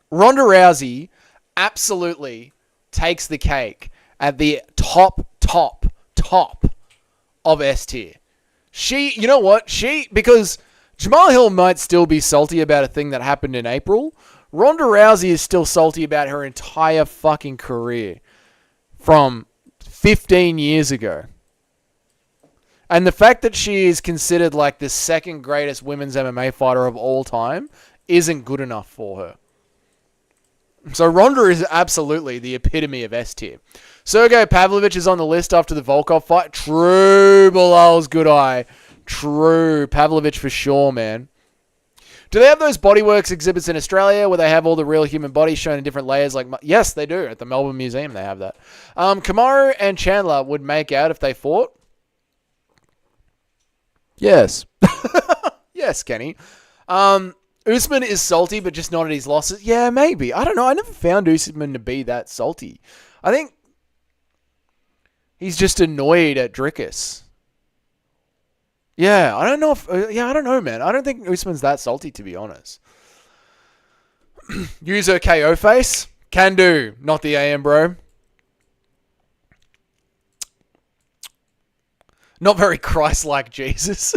Ronda Rousey absolutely takes the cake at the top of S tier. You know what? Because Jamal Hill might still be salty about a thing that happened in April. Ronda Rousey is still salty about her entire fucking career from 15 years ago. And the fact that she is considered like the second greatest women's MMA fighter of all time isn't good enough for her. So Ronda is absolutely the epitome of S tier. Sergey Pavlovich is on the list after the Volkov fight. True, Bilal's good eye. True. Pavlovich for sure, man. Do they have those bodyworks exhibits in Australia where they have all the real human bodies shown in different layers? Yes, they do. At the Melbourne Museum, they have that. Kamaru and Chandler would make out if they fought. Yes. Yes, Kenny. Usman is salty, but just not at his losses. Yeah, maybe. I don't know. I never found Usman to be that salty. I think he's just annoyed at Drickus. Yeah, I don't know I don't know, man. I don't think Usman's that salty, to be honest. User KO face. Can do. Not the AM, bro. Not very Christ-like Jesus.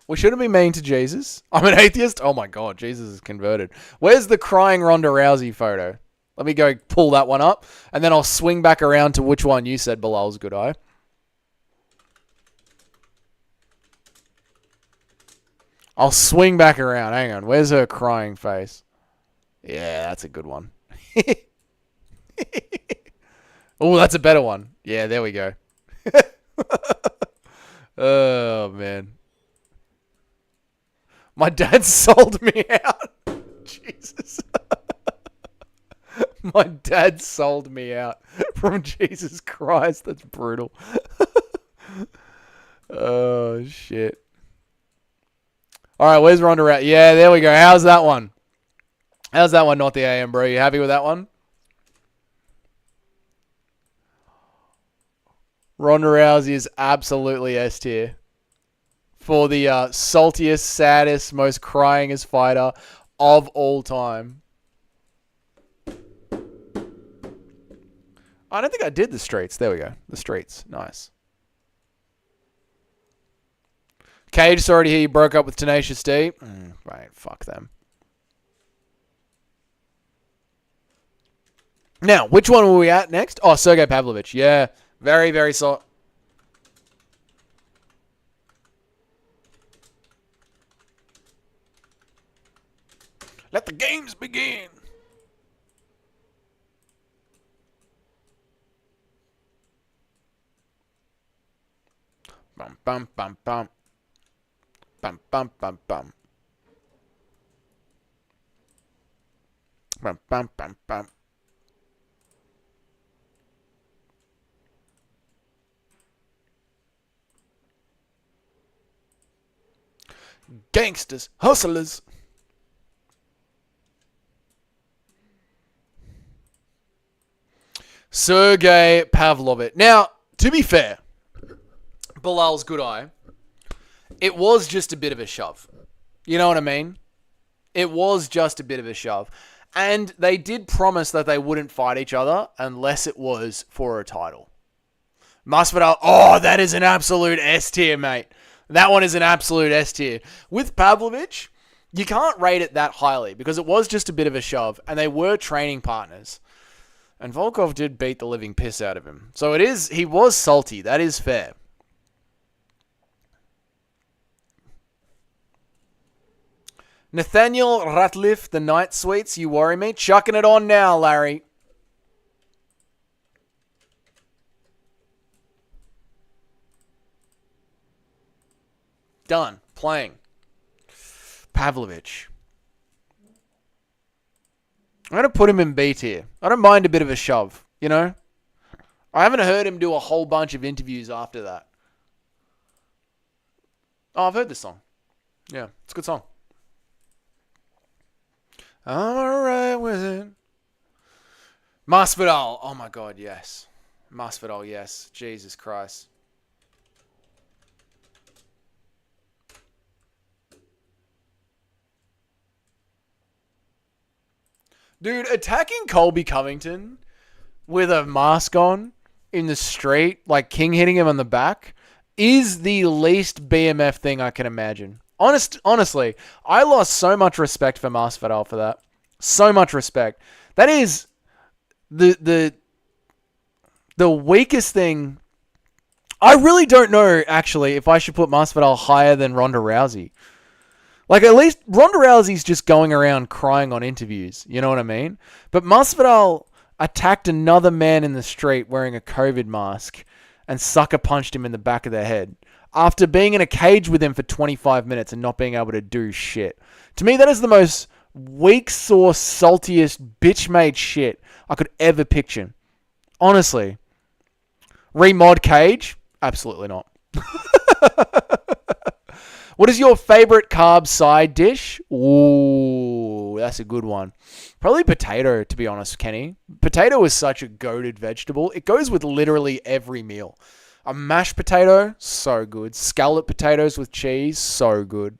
We shouldn't be mean to Jesus. I'm an atheist. Oh my God, Jesus is converted. Where's the crying Ronda Rousey photo? Let me go pull that one up, and then I'll swing back around to which one you said Bilal's good eye. I'll swing back around. Hang on. Where's her crying face? Yeah, that's a good one. Oh, that's a better one. Yeah, there we go. Oh, man. My dad sold me out. Jesus. My dad sold me out from Jesus Christ. That's brutal. Oh, shit. All right, where's Ronda Rousey? Yeah, there we go. How's that one? How's that one, not the AM, bro? You happy with that one? Ronda Rousey is absolutely S tier. For the saltiest, saddest, most cryingest fighter of all time. I don't think I did the streets. There we go. The streets. Nice. Cage, sorry to hear you broke up with Tenacious D. Right, fuck them. Now, which one were we at next? Oh, Sergey Pavlovich. Yeah, very, very solid. Let the games begin. Bum, bum, bum, bum. Bum, bum, bum, bum. Bum, bum, bum, bum. Gangsters, hustlers. Sergey Pavlovich. Now, to be fair, Bilal's good eye. It was just a bit of a shove. You know what I mean? It was just a bit of a shove. And they did promise that they wouldn't fight each other unless it was for a title. Masvidal, oh, that is an absolute S tier, mate. That one is an absolute S tier. With Pavlovich, you can't rate it that highly because it was just a bit of a shove and they were training partners. And Volkov did beat the living piss out of him. So he was salty. That is fair. Nathaniel Ratliff, the Night Sweets, you worry me. Chucking it on now, Larry. Done. Playing. Pavlovich. I'm going to put him in B tier. I don't mind a bit of a shove, you know? I haven't heard him do a whole bunch of interviews after that. Oh, I've heard this song. Yeah, it's a good song. I'm alright with it. Masvidal. Oh my god, yes. Masvidal, yes. Jesus Christ. Dude, attacking Colby Covington with a mask on in the street, like King hitting him on the back, is the least BMF thing I can imagine. Honestly, I lost so much respect for Masvidal for that. So much respect. That is the weakest thing. I really don't know, actually, if I should put Masvidal higher than Ronda Rousey. Like, at least Ronda Rousey's just going around crying on interviews. You know what I mean? But Masvidal attacked another man in the street wearing a COVID mask and sucker punched him in the back of the head after being in a cage with him for 25 minutes and not being able to do shit. To me, that is the most weak sauce, saltiest, bitch-made shit I could ever picture. Honestly. Remod Cage? Absolutely not. What is your favorite carb side dish? Ooh, that's a good one. Probably potato, to be honest, Kenny. Potato is such a goated vegetable. It goes with literally every meal. A mashed potato, so good. Scalloped potatoes with cheese, so good.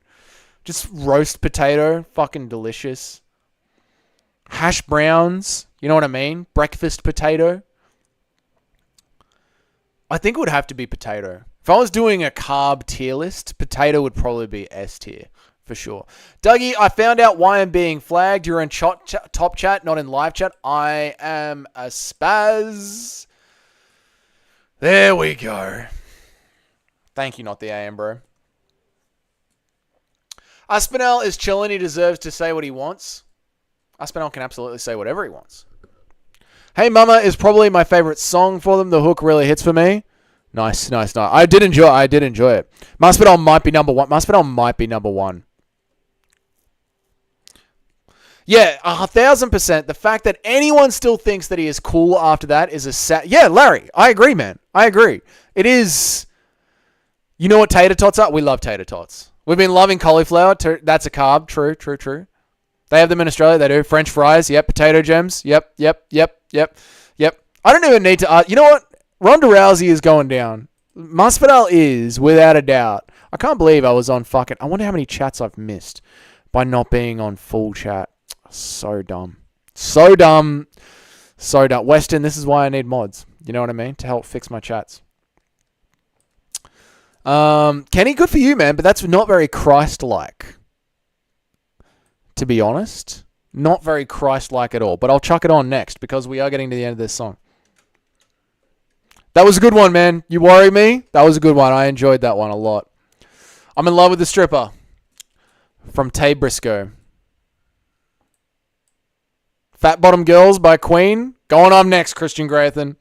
Just roast potato, fucking delicious. Hash browns, you know what I mean? Breakfast potato. I think it would have to be potato. If I was doing a carb tier list, potato would probably be S tier, for sure. Dougie, I found out why I'm being flagged. You're in top chat, not in live chat. I am a spaz. There we go. Thank you, not the AM, bro. Aspinall is chilling. He deserves to say what he wants. Aspinall can absolutely say whatever he wants. Hey Mama is probably my favorite song for them. The hook really hits for me. Nice. I did enjoy it. Masvidal might be number one. Yeah, 1,000%. The fact that anyone still thinks that he is cool after that is a sad... Yeah, Larry, I agree, man. I agree. It is... You know what tater tots are? We love tater tots. We've been loving cauliflower. That's a carb. True. They have them in Australia. They do. French fries. Yep. Potato gems. Yep. I don't even need to... you know what? Ronda Rousey is going down. Masvidal is, without a doubt. I can't believe I was on fucking... I wonder how many chats I've missed by not being on full chat. So dumb. So dumb. So dumb. Weston, this is why I need mods. You know what I mean? To help fix my chats. Kenny, good for you, man, but that's not very Christ-like. To be honest. Not very Christ-like at all. But I'll chuck it on next because we are getting to the end of this song. That was a good one, man. You worry me? That was a good one. I enjoyed that one a lot. I'm in love with the stripper. From Tay Briscoe. Fat Bottom Girls by Queen. Going up next, Christian Graythan.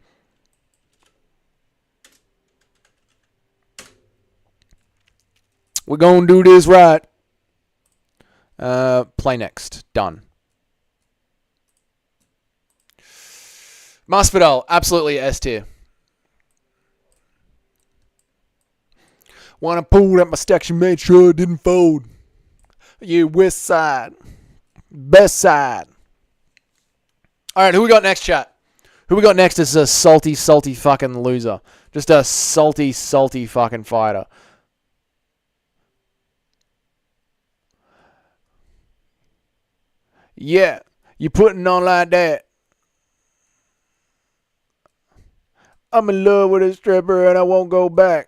We're going to do this right. Play next. Done. Masvidal, absolutely S tier. When I pulled out my stacks, you made sure it didn't fold. You west side. Best side. Alright, who we got next, chat? Who we got next is a salty, salty fucking loser. Just a salty, salty fucking fighter. Yeah, you putting on like that. I'm in love with a stripper and I won't go back.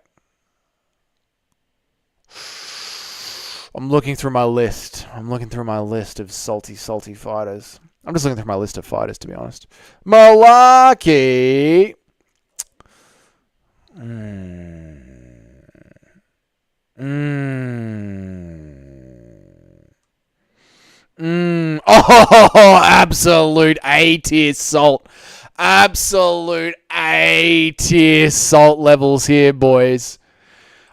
I'm looking through my list. I'm looking through my list of salty, salty fighters. I'm just looking through my list of fighters, to be honest. Milwaukee. Oh, absolute A-tier salt. Absolute A-tier salt levels here, boys.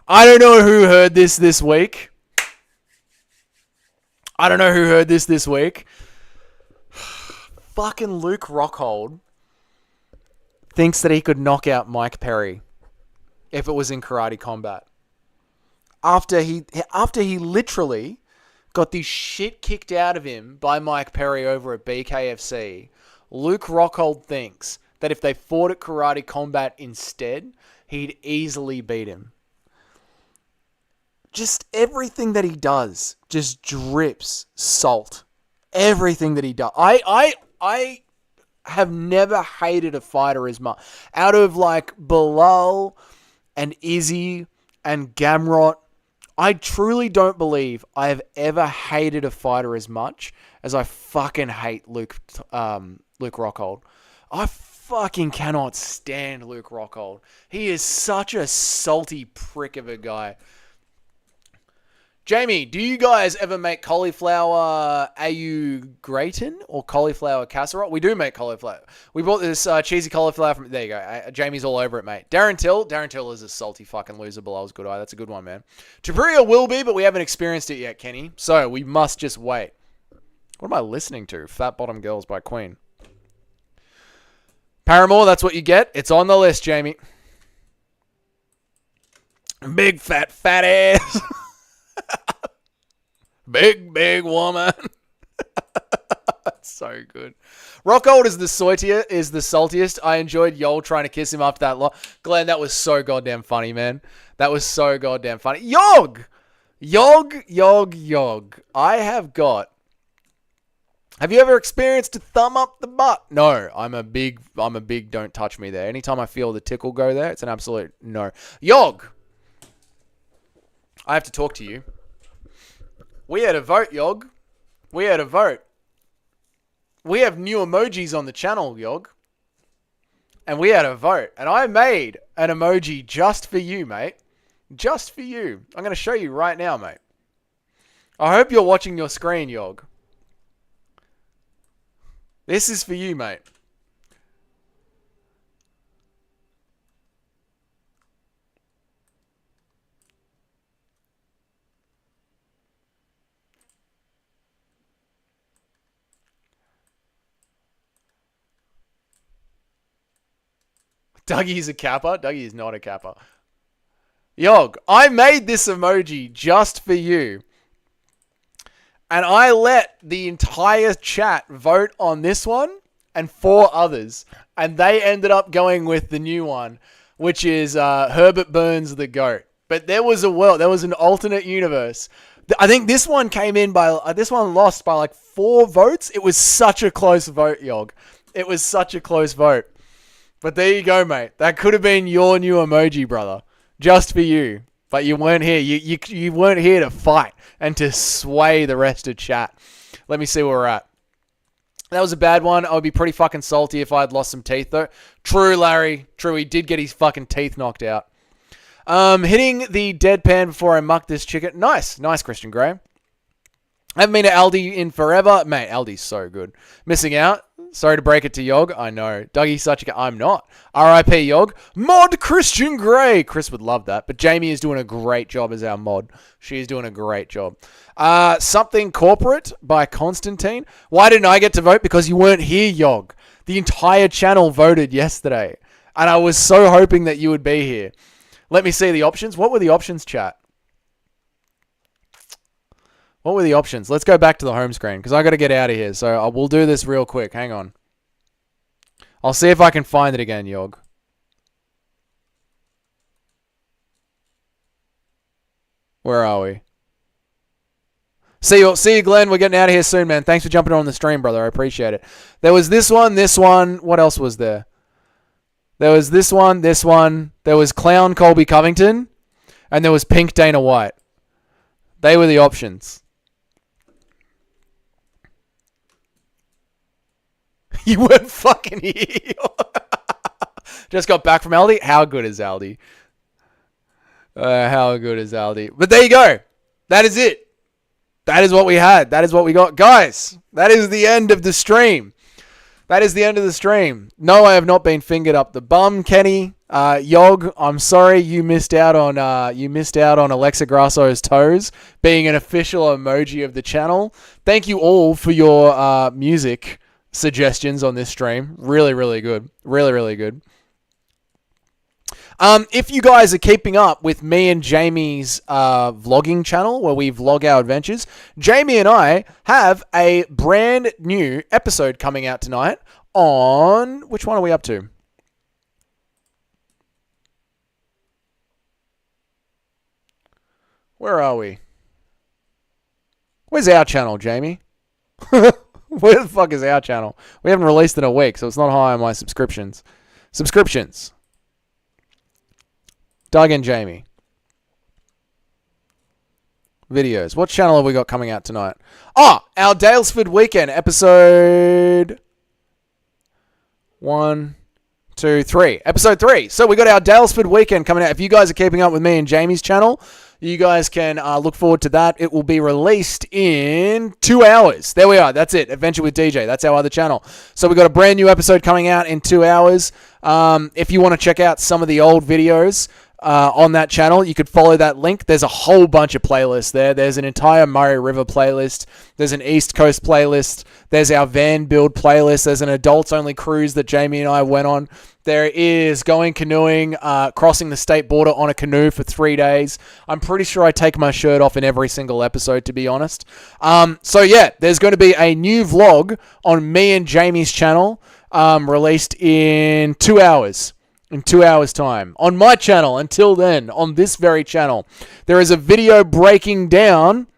I don't know who heard this week. Fucking Luke Rockhold thinks that he could knock out Mike Perry if it was in karate combat. After he literally got the shit kicked out of him by Mike Perry over at BKFC, Luke Rockhold thinks that if they fought at karate combat instead, he'd easily beat him. Just everything that he does just drips salt. Everything that he does. I have never hated a fighter as much. Out of like Bilal and Izzy and Gamrot, I truly don't believe I have ever hated a fighter as much as I fucking hate Luke Rockhold. I fucking cannot stand Luke Rockhold. He is such a salty prick of a guy. Jamie, do you guys ever make cauliflower au gratin or cauliflower casserole? We do make cauliflower. We bought this cheesy cauliflower from... There you go. Jamie's all over it, mate. Darren Till is a salty fucking loser. Bilal's good eye. That's a good one, man. Tapuria will be, but we haven't experienced it yet, Kenny. So we must just wait. What am I listening to? Fat Bottom Girls by Queen. Paramore, that's what you get. It's on the list, Jamie. Big fat ass. Big woman. So good. Rockhold is the saltiest. I enjoyed Yol trying to kiss him after that lot. Glenn, that was so goddamn funny, man. That was so goddamn funny. Yog. I have got... Have you ever experienced a thumb up the butt? No, I'm a big don't touch me there. Anytime I feel the tickle go there, it's an absolute no. Yog. I have to talk to you. We had a vote, Yog. We had a vote. We have new emojis on the channel, Yog. And we had a vote. And I made an emoji just for you, mate. Just for you. I'm going to show you right now, mate. I hope you're watching your screen, Yog. This is for you, mate. Dougie's a kappa? Dougie is not a kappa. Yog, I made this emoji just for you. And I let the entire chat vote on this one. and 4 others. And they ended up going with the new one, which is Herbert Burns the GOAT. But there was an alternate universe. I think this one lost by like 4 votes. It was such a close vote, Yog. It was such a close vote. But there you go, mate. That could have been your new emoji, brother. Just for you. But you weren't here. You weren't here to fight and to sway the rest of chat. Let me see where we're at. That was a bad one. I would be pretty fucking salty if I had lost some teeth, though. True, Larry. True, he did get his fucking teeth knocked out. Hitting the deadpan before I muck this chicken. Nice, Christian Graham. I haven't been to Aldi in forever. Mate, Aldi's so good. Missing out. Sorry to break it to Yog. I know. Dougie's such a... I'm not. R.I.P. Yog. Mod Christian Grey. Chris would love that. But Jamie is doing a great job as our mod. She is doing a great job. Something Corporate by Constantine. Why didn't I get to vote? Because you weren't here, Yog. The entire channel voted yesterday. And I was so hoping that you would be here. Let me see the options. What were the options, chat? What were the options? Let's go back to the home screen because I got to get out of here. So I will do this real quick. Hang on. I'll see if I can find it again, Yog. Where are we? See you, Glenn. We're getting out of here soon, man. Thanks for jumping on the stream, brother. I appreciate it. There was this one. What else was there? There was this one. There was Clown Colby Covington. And there was Pink Dana White. They were the options. You weren't fucking here. Just got back from Aldi. How good is Aldi? How good is Aldi? But there you go. That is it. That is what we had. That is what we got. Guys, that is the end of the stream. No, I have not been fingered up the bum, Kenny. Yog, I'm sorry you missed out on Alexa Grasso's toes being an official emoji of the channel. Thank you all for your music suggestions on this stream. Really, really good. Really, really good. If you guys are keeping up with me and Jamie's vlogging channel where we vlog our adventures, Jamie and I have a brand new episode coming out tonight on... Which one are we up to? Where are we? Where's our channel, Jamie? Where the fuck is our channel? We haven't released in a week, so it's not high on my subscriptions. Doug and Jamie. Videos. What channel have we got coming out tonight? Our Dalesford Weekend episode 1, 2, 3. Episode 3. So we got our Dalesford Weekend coming out. If you guys are keeping up with me and Jamie's channel, you guys can look forward to that. It will be released in 2 hours. There we are. That's it. Adventure with DJ. That's our other channel. So we got a brand new episode coming out in 2 hours. If you want to check out some of the old videos on that channel, you could follow that link. There's a whole bunch of playlists there. There's an entire Murray River playlist. There's an East Coast playlist. There's our van build playlist. There's an adults only cruise that Jamie and I went on. There is going canoeing, crossing the state border on a canoe for 3 days. I'm pretty sure I take my shirt off in every single episode, to be honest. So yeah, there's going to be a new vlog on me and Jamie's channel, released in 2 hours. In 2 hours' time. On my channel, until then, on this very channel, there is a video breaking down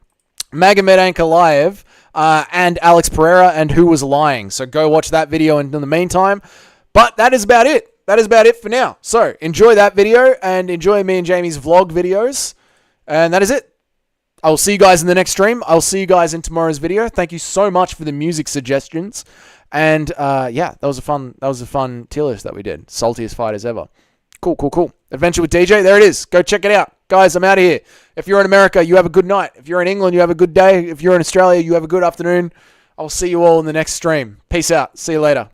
Magomed Ankalaev and Alex Pereira and who was lying. So go watch that video in the meantime. But that is about it. That is about it for now. So enjoy that video and enjoy me and Jamie's vlog videos. And that is it. I will see you guys in the next stream. I'll see you guys in tomorrow's video. Thank you so much for the music suggestions. And yeah, that was a fun tier list that we did. Saltiest fighters ever. Cool. Adventure with DJ. There it is. Go check it out. Guys, I'm out of here. If you're in America, you have a good night. If you're in England, you have a good day. If you're in Australia, you have a good afternoon. I'll see you all in the next stream. Peace out. See you later.